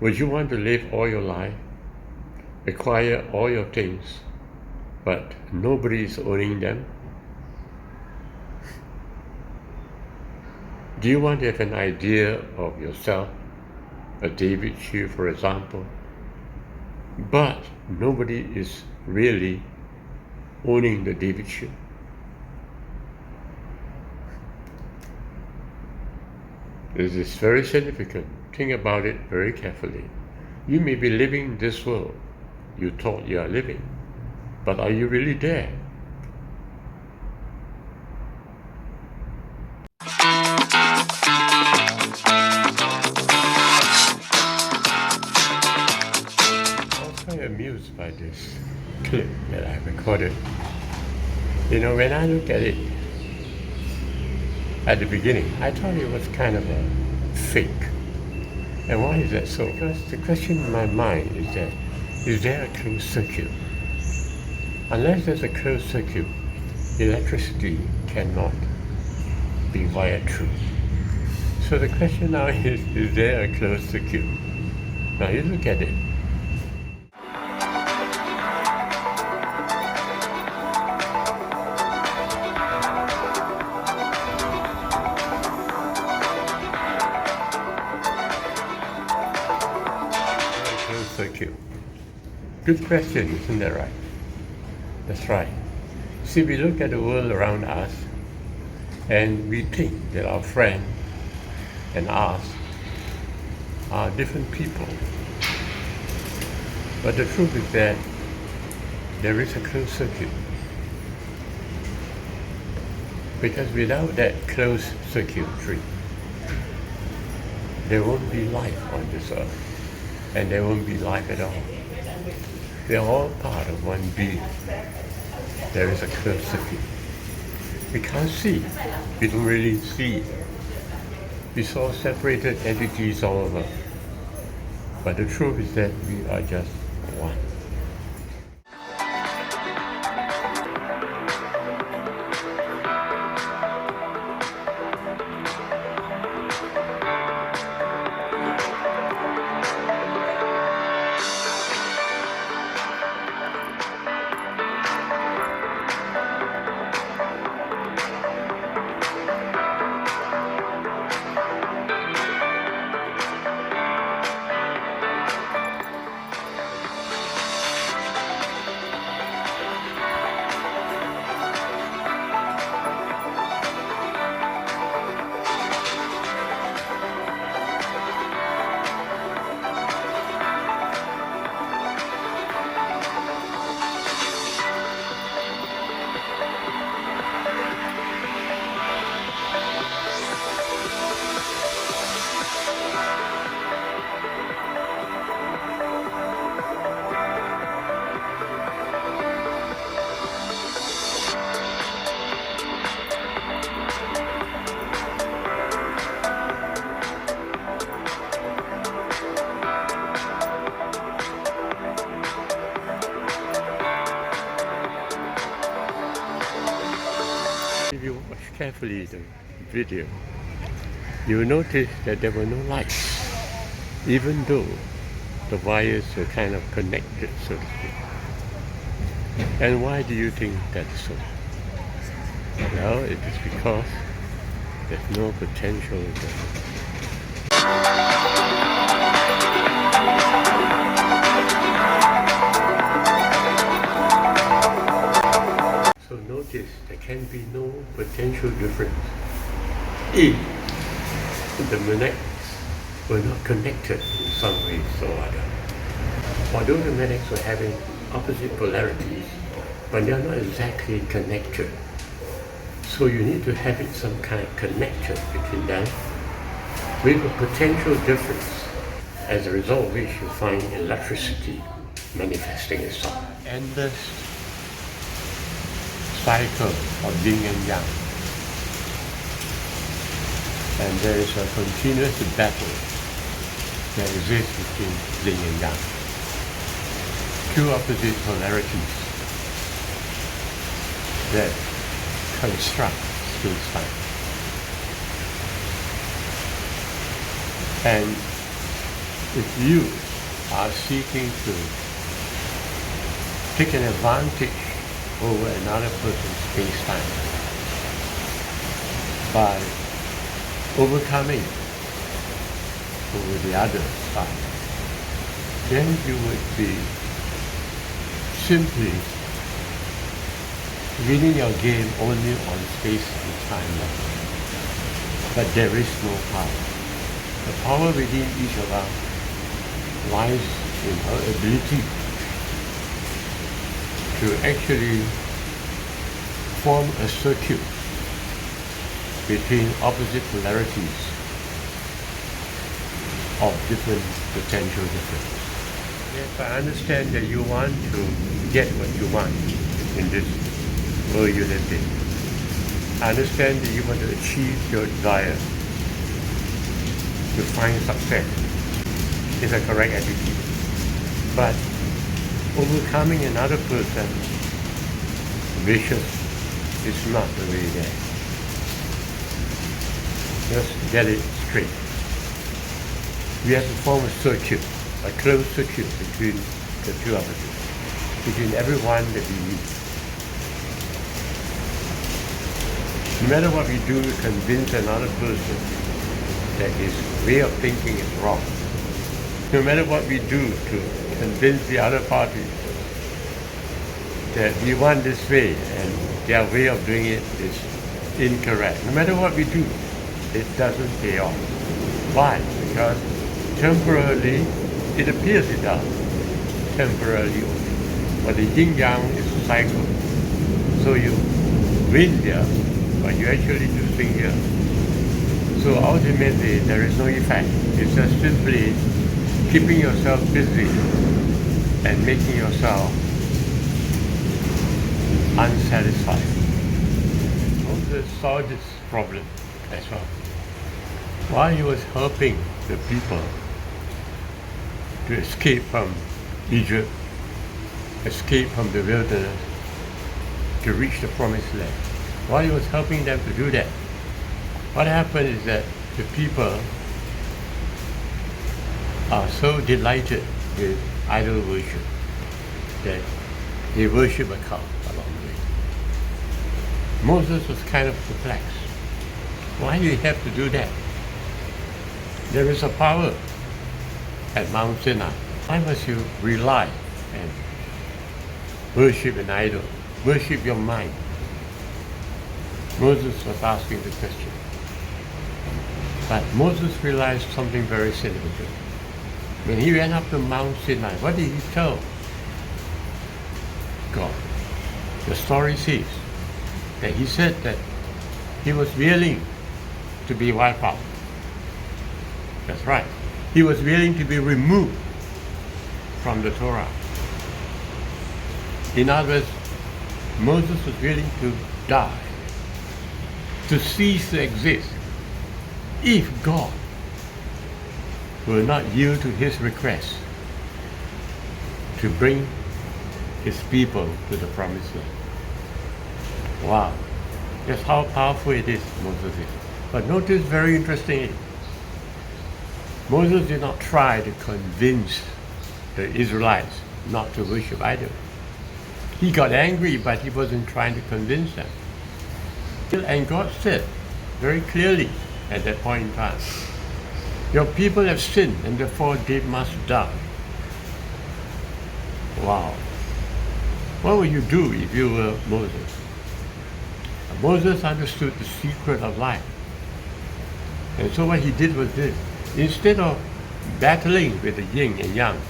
Would you want to live all your life, acquire all your things, but nobody is owning them? Do you want to have an idea of yourself, a David Chiu, for example, but nobody is really owning the David Chiu? This is very significant. Think about it very carefully. You may be living this world you thought you are living, but are you really there? I was quite amused by this clip that I recorded. When I look at it at the beginning, I thought it was kind of a fake. And why is that so? Because the question in my mind is there a closed circuit? Unless there's a closed circuit, electricity cannot be wired through. So the question now is there a closed circuit? Now you look at it. Circuit. Good question, isn't that right? That's right. See, we look at the world around us and we think that our friend and us are different people. But the truth is that there is a closed circuit. Because without that closed circuitry, there won't be life on this earth. And there won't be life at all. They're all part of one being. There is a closed circuit. We can't see. We don't really see. We saw separated entities all over. But the truth is that we are just one. If you watch carefully the video, you will notice that there were no lights, even though the wires were kind of connected, so to speak. And why do you think that's so? Well, it is because there's no potential there. So notice there can be no potential difference if the magnets were not connected in some way or other. Although the magnets were having opposite polarities, but they are not exactly connected. So you need to have some kind of connection between them with a potential difference, as a result of which you find electricity manifesting itself. Endless cycle of yin and yang. And there is a continuous battle that exists between yin and yang. Two opposite polarities that construct space-time. And If you are seeking to take an advantage over another person's space-time by overcoming over the other side, then you would be simply winning your game only on space and time level. But there is no power. The power within each of us lies in our ability to actually form a circuit between opposite polarities of different potential differences. Yes, I understand that you want to get what you want in this world you live in. I understand that you want to achieve your desire, to find success. Is a correct attitude. But overcoming another person's wishes is not the way there. Just get it straight. We have to form a circuit, a closed circuit between the two of us, between everyone that we meet. No matter what we do to convince another person that his way of thinking is wrong, no matter what we do to convince the other party that we want this way and their way of doing it is incorrect, no matter what we do, it doesn't pay off. Why? Because temporarily, it appears it does. Temporarily only. But the yin-yang is a cycle. So you win here, but you actually losing here. So ultimately, there is no effect. It's just simply keeping yourself busy and making yourself unsatisfied. Moses saw this problem as well. While he was helping the people to escape from Egypt, escape from the wilderness, to reach the promised land, while he was helping them to do that, what happened is that the people are so delighted with idol worship that they worship a cow along the way. Moses was kind of perplexed. Why do you have to do that? There is a power at Mount Sinai. Why must you rely and worship an idol? Worship your mind. Moses was asking the question. But Moses realized something very significant. When he went up to Mount Sinai, what did he tell God? The story says that he said that he was willing to be wiped out. That's right. He was willing to be removed from the Torah. In other words, Moses was willing to die, to cease to exist, if God will not yield to his request to bring his people to the promised land. Wow, that's how powerful it is, Moses is. But notice very interestingly, Moses did not try to convince the Israelites not to worship idols. He got angry, but he wasn't trying to convince them. And God said very clearly at that point in time, your people have sinned and therefore they must die. Wow. What would you do if you were Moses? Moses understood the secret of life. And so what he did was this. Instead of battling with the yin and yang,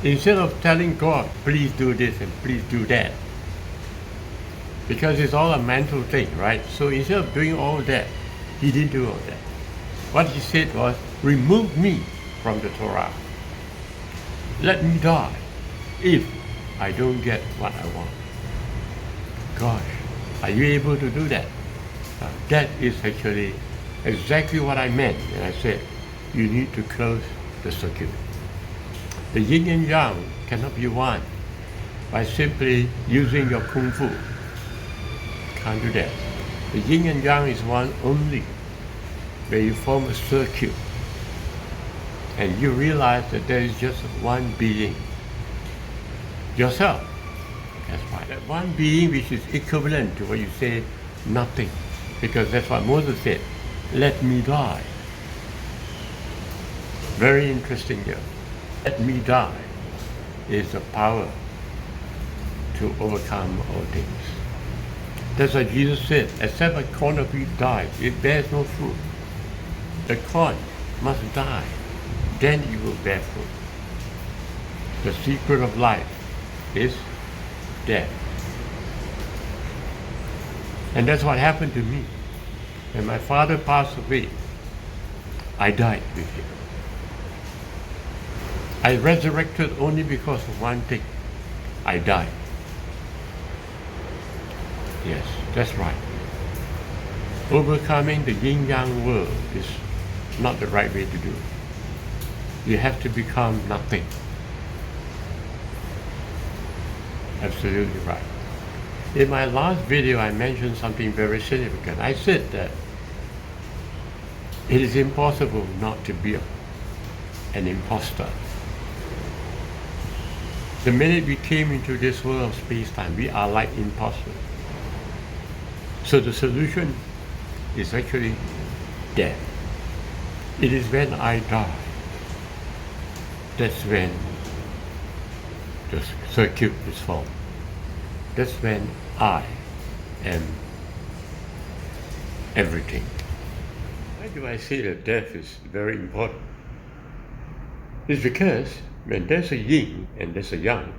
instead of telling God, please do this and please do that, because it's all a mental thing, right? So instead of doing all that, he didn't do all that. What he said was, remove me from the Torah. Let me die if I don't get what I want. Gosh, are you able to do that? That is actually exactly what I meant when I said you need to close the circuit. The yin and yang cannot be one by simply using your kung fu. Can't do that. The yin and yang is one only where you form a circuit and you realize that there is just one being, yourself. That's right. That one being which is equivalent to what you say, nothing. Because that's what Moses said, let me die. Very interesting here. Let me die is the power to overcome all things. That's what Jesus said, except a corn of wheat dies, it bears no fruit. The corn must die, then it will bear fruit. The secret of life is death. And that's what happened to me. When my father passed away, I died with him. I resurrected only because of one thing. I died. Yes, that's right. Overcoming the yin-yang world is not the right way to do it. You have to become nothing. Absolutely right. In my last video, I mentioned something very significant. I said that it is impossible not to be an imposter. The minute we came into this world of space-time, we are like imposters. So the solution is actually death. It is when I die, that's when the circuit is formed. That's when I am everything. Why do I say that death is very important? It's because when there's a yin and there's a yang,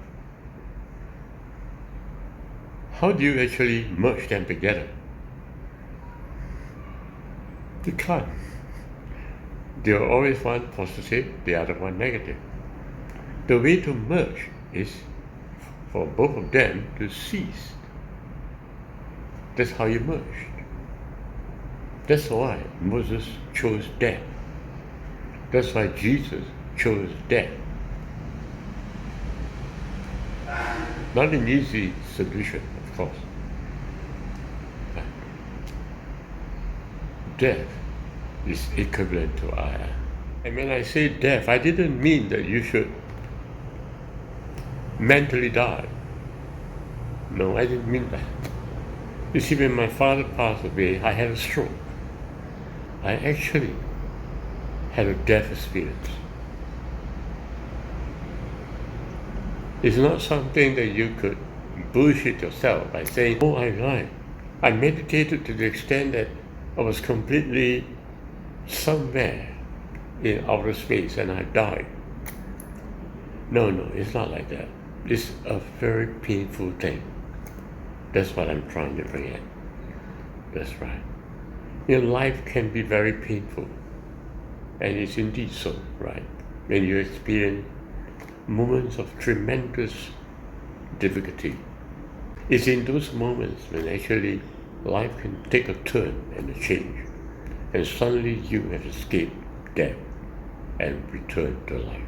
how do you actually merge them together? You can't. There are always one positive, the other one negative. The way to merge is for both of them to cease. That's how you merge. That's why Moses chose death. That's why Jesus chose death. Not an easy solution, of course. But death is equivalent to I am. And when I say death, I didn't mean that you should mentally die. No, I didn't mean that. You see, when my father passed away, I had a stroke. I actually had a death experience. It's not something that you could bullshit yourself by saying, oh, I lied. I meditated to the extent that I was completely somewhere in outer space and I died. No, it's not like that. It's a very painful thing. That's what I'm trying to bring in. That's right. Life can be very painful. And it's indeed so, right? When you experience moments of tremendous difficulty. It's in those moments when actually life can take a turn and a change. And suddenly you have escaped death and returned to life.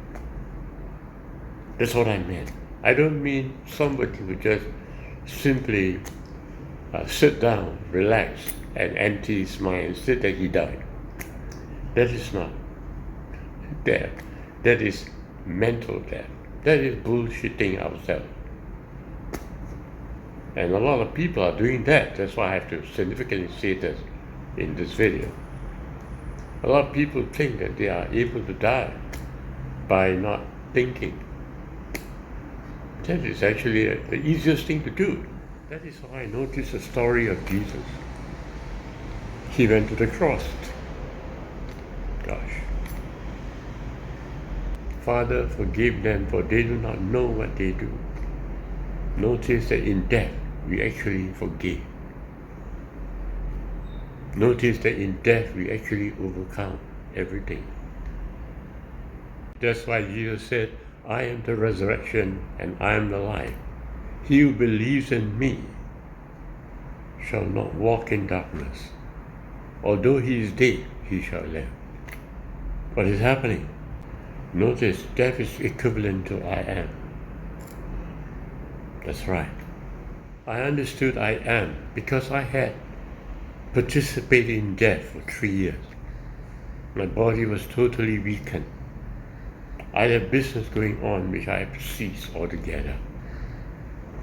That's what I meant. I don't mean somebody who just simply sit down, relax, and empty his mind and say that he died. That is not death. That is mental death. That is bullshitting ourselves. And a lot of people are doing that. That's why I have to significantly say this in this video. A lot of people think that they are able to die by not thinking. That is actually the easiest thing to do. That is how I noticed the story of Jesus. He went to the cross. Gosh. Father, forgive them, for they do not know what they do. Notice that in death, we actually forgive. Notice that in death, we actually overcome everything. That's why Jesus said, I am the resurrection and I am the life. He who believes in me shall not walk in darkness. Although he is dead, he shall live. What is happening? Notice, death is equivalent to I am. That's right. I understood I am because I had participated in death for 3 years. My body was totally weakened. I have business going on which I have to cease altogether.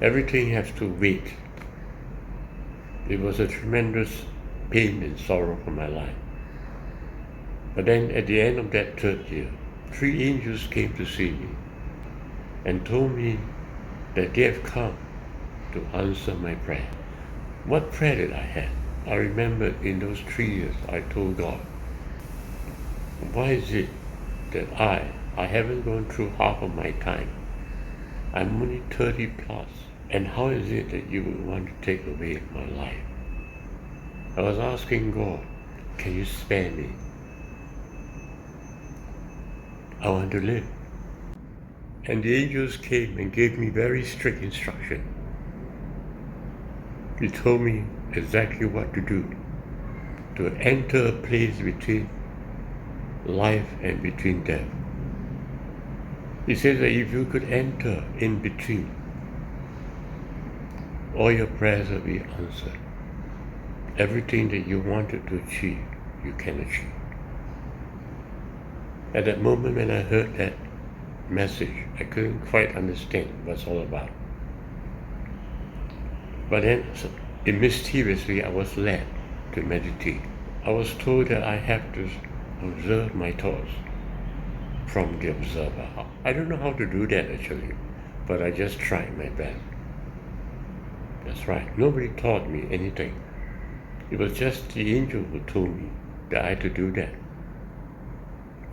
Everything has to wait. It was a tremendous pain and sorrow for my life. But then at the end of that third year, 3 angels came to see me and told me that they have come to answer my prayer. What prayer did I have? I remember in those 3 years I told God, why is it that I haven't gone through half of my time? I'm only 30 plus, and how is it that you would want to take away my life? I was asking God, can you spare me? I want to live. And the angels came and gave me very strict instruction. He told me exactly what to do, to enter a place between life and between death. He said that if you could enter in between, all your prayers will be answered. Everything that you wanted to achieve, you can achieve. At that moment when I heard that message, I couldn't quite understand what it's all about. But then, mysteriously, I was led to meditate. I was told that I have to observe my thoughts from the observer. I don't know how to do that actually, but I just tried my best. That's right, nobody taught me anything. It was just the angel who told me that I had to do that.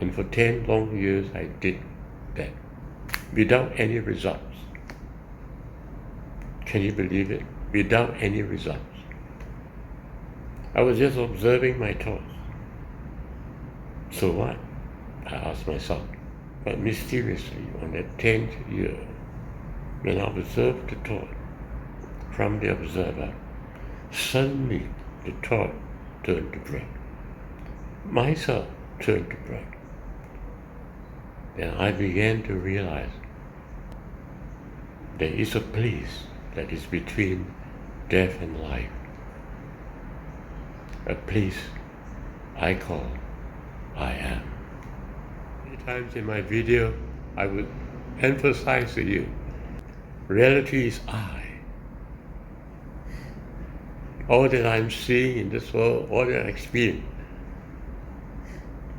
And for 10 long years I did that, without any results. Can you believe it? Without any results. I was just observing my thoughts. So what? I asked myself. But mysteriously, on that 10th year, when I observed the thought from the observer, suddenly the thought turned to breath. Myself turned to breath. Then I began to realize there is a place that is between death and life. A place I call I am. Many times in my video, I would emphasize to you, reality is I. All that I'm seeing in this world, all that I experience,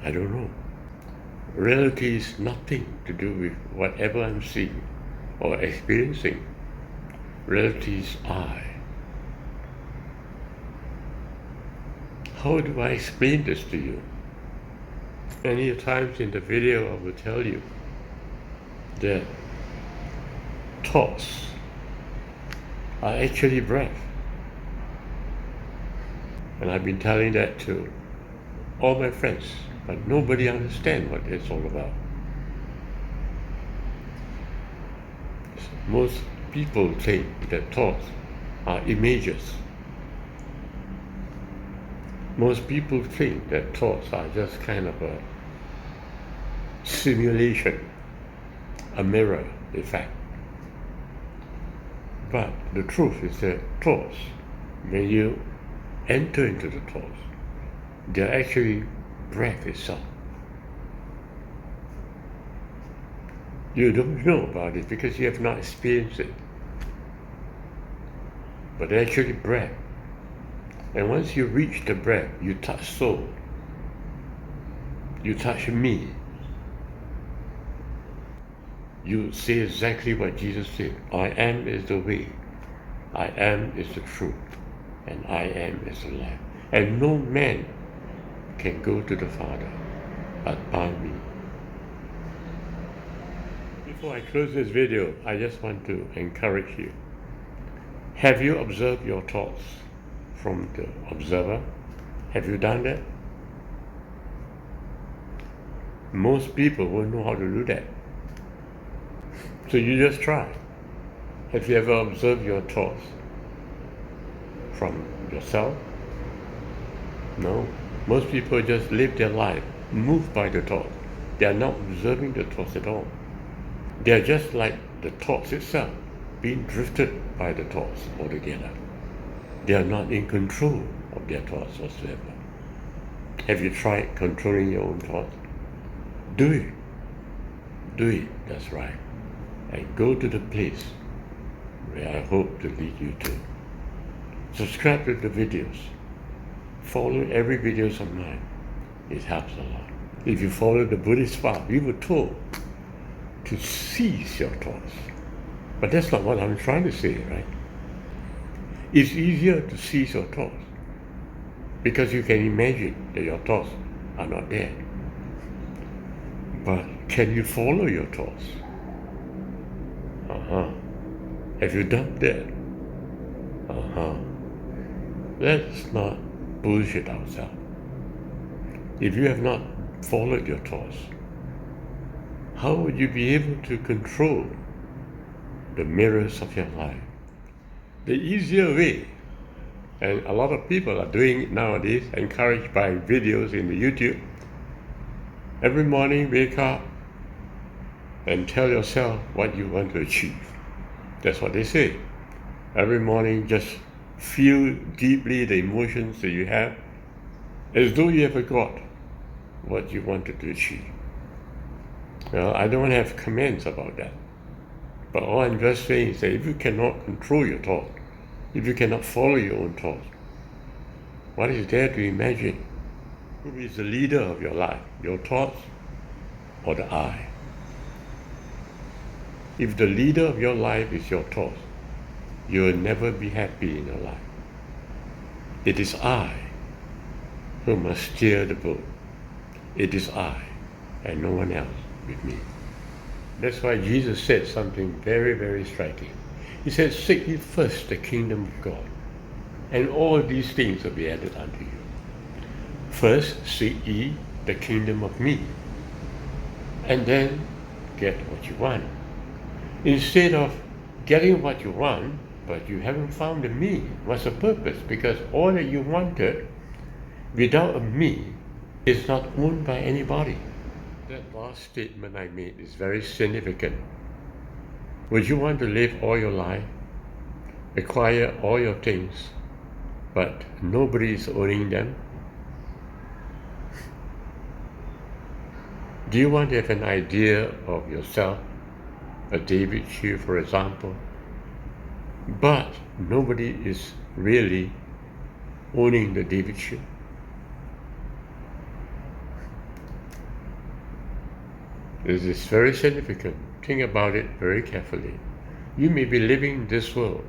I don't know. Reality is nothing to do with whatever I'm seeing or experiencing. Reality is I. How do I explain this to you? Many times in the video I will tell you that thoughts are actually breath. And I've been telling that to all my friends, but nobody understands what it's all about. Most people think that thoughts are images. Most people think that thoughts are just kind of a simulation, a mirror effect. But the truth is that thoughts, when you enter into the thoughts, they're actually breath itself. You don't know about it because you have not experienced it. But they're actually breath. And once you reach the breath, you touch soul. You touch me. You say exactly what Jesus said. I am is the way. I am is the truth. And I am is the life. And no man can go to the Father but by me. Before I close this video, I just want to encourage you. Have you observed your thoughts from the observer? Have you done that? Most people won't know how to do that. So you just try. Have you ever observed your thoughts from yourself? No. Most people just live their life moved by the thought. They are not observing the thoughts at all. They are just like the thoughts itself, being drifted by the thoughts altogether. They are not in control of their thoughts whatsoever. Have you tried controlling your own thoughts? Do it. do it, that's right. And go to the place where I hope to lead you to. Subscribe to the videos. Follow every video of mine. It helps a lot. If you follow the Buddhist path, we were told to cease your thoughts. But that's not what I'm trying to say, right? It's easier to cease your thoughts because you can imagine that your thoughts are not there. But can you follow your thoughts? Have you done that? Let's not bullshit ourselves. If you have not followed your thoughts, how would you be able to control the mirrors of your life? The easier way, and a lot of people are doing it nowadays, encouraged by videos in the YouTube. Every morning, wake up and tell yourself what you want to achieve. That's what they say. Every morning, just feel deeply the emotions that you have, as though you ever got what you wanted to achieve. Well, I don't have comments about that. But all I'm just saying is that if you cannot control your thoughts, if you cannot follow your own thoughts, what is there to imagine? Who is the leader of your life, your thoughts or the I? If the leader of your life is your thoughts, you will never be happy in your life. It is I who must steer the boat. It is I and no one else with me. That's why Jesus said something very, very striking. He said, seek ye first the kingdom of God, and all these things will be added unto you. First, seek ye the kingdom of me, and then get what you want. Instead of getting what you want, but you haven't found the me, what's the purpose? Because all that you wanted without a me is not owned by anybody. That last statement I made is very significant. Would you want to live all your life, acquire all your things, but nobody is owning them? Do you want to have an idea of yourself, a David Hugh, for example, but nobody is really owning the David Hugh? This is very significant. Think about it very carefully. You may be living this world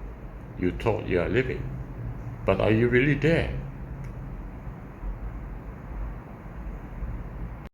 you thought you are living, but are you really there?